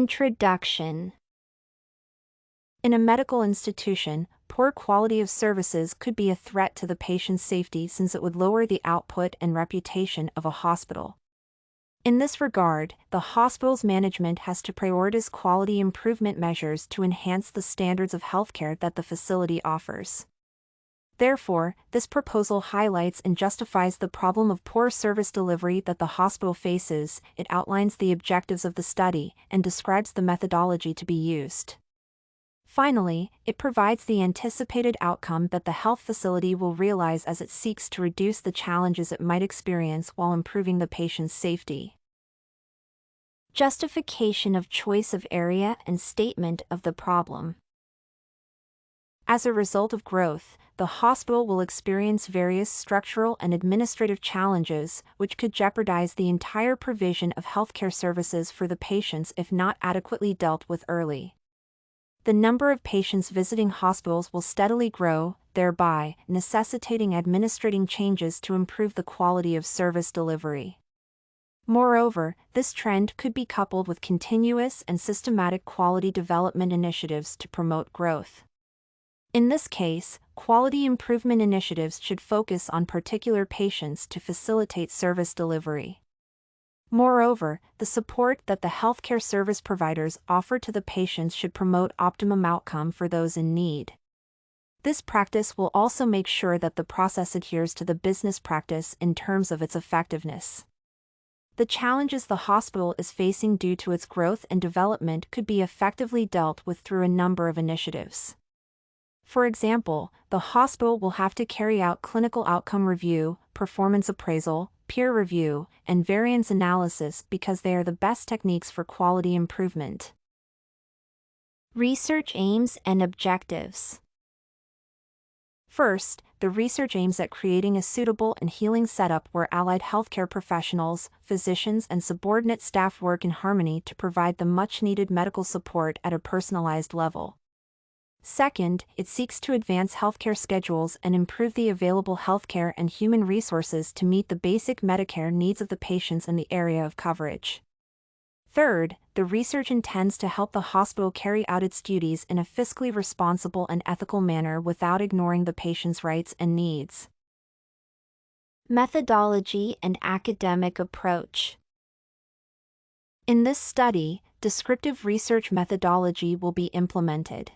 Introduction. In a medical institution, poor quality of services could be a threat to the patient's safety since it would lower the output and reputation of a hospital. In this regard, the hospital's management has to prioritize quality improvement measures to enhance the standards of healthcare that the facility offers. Therefore, this proposal highlights and justifies the problem of poor service delivery that the hospital faces. It outlines the objectives of the study and describes the methodology to be used. Finally, it provides the anticipated outcome that the health facility will realize as it seeks to reduce the challenges it might experience while improving the patient's safety. Justification of choice of area and statement of the problem. As a result of growth, the hospital will experience various structural and administrative challenges, which could jeopardize the entire provision of healthcare services for the patients if not adequately dealt with early. The number of patients visiting hospitals will steadily grow, thereby necessitating administrating changes to improve the quality of service delivery. Moreover, this trend could be coupled with continuous and systematic quality development initiatives to promote growth. In this case, quality improvement initiatives should focus on particular patients to facilitate service delivery. Moreover, the support that the healthcare service providers offer to the patients should promote optimum outcome for those in need. This practice will also make sure that the process adheres to the business practice in terms of its effectiveness. The challenges the hospital is facing due to its growth and development could be effectively dealt with through a number of initiatives. For example, the hospital will have to carry out clinical outcome review, performance appraisal, peer review, and variance analysis because they are the best techniques for quality improvement. Research aims and objectives. First, the research aims at creating a suitable and healing setup where allied healthcare professionals, physicians, and subordinate staff work in harmony to provide the much-needed medical support at a personalized level. Second, it seeks to advance healthcare schedules and improve the available healthcare and human resources to meet the basic Medicare needs of the patients in the area of coverage. Third, the research intends to help the hospital carry out its duties in a fiscally responsible and ethical manner without ignoring the patient's rights and needs. Methodology and academic approach. In this study, descriptive research methodology will be implemented.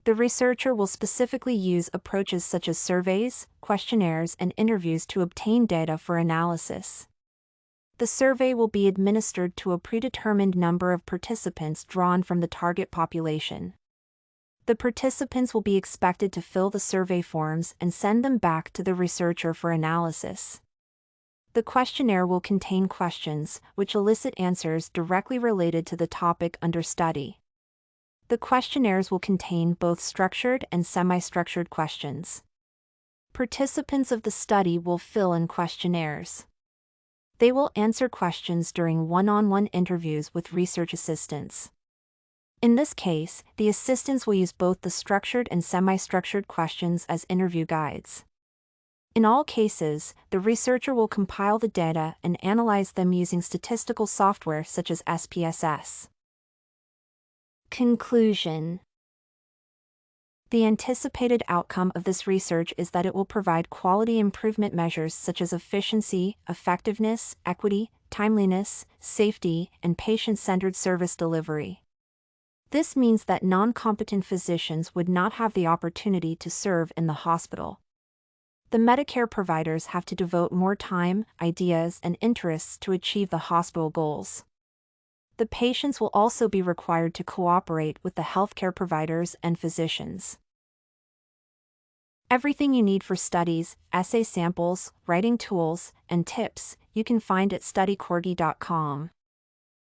The researcher will specifically use approaches such as surveys, questionnaires, and interviews to obtain data for analysis. The survey will be administered to a predetermined number of participants drawn from the target population. The participants will be expected to fill the survey forms and send them back to the researcher for analysis. The questionnaire will contain questions, which elicit answers directly related to the topic under study. The questionnaires will contain both structured and semi-structured questions. Participants of the study will fill in questionnaires. They will answer questions during one-on-one interviews with research assistants. In this case, the assistants will use both the structured and semi-structured questions as interview guides. In all cases, the researcher will compile the data and analyze them using statistical software such as SPSS. Conclusion. The anticipated outcome of this research is that it will provide quality improvement measures such as efficiency, effectiveness, equity, timeliness, safety, and patient-centered service delivery. This means that non-competent physicians would not have the opportunity to serve in the hospital. The Medicare providers have to devote more time, ideas, and interests to achieve the hospital goals. The patients will also be required to cooperate with the healthcare providers and physicians. Everything you need for studies, essay samples, writing tools, and tips, you can find at studycorgi.com.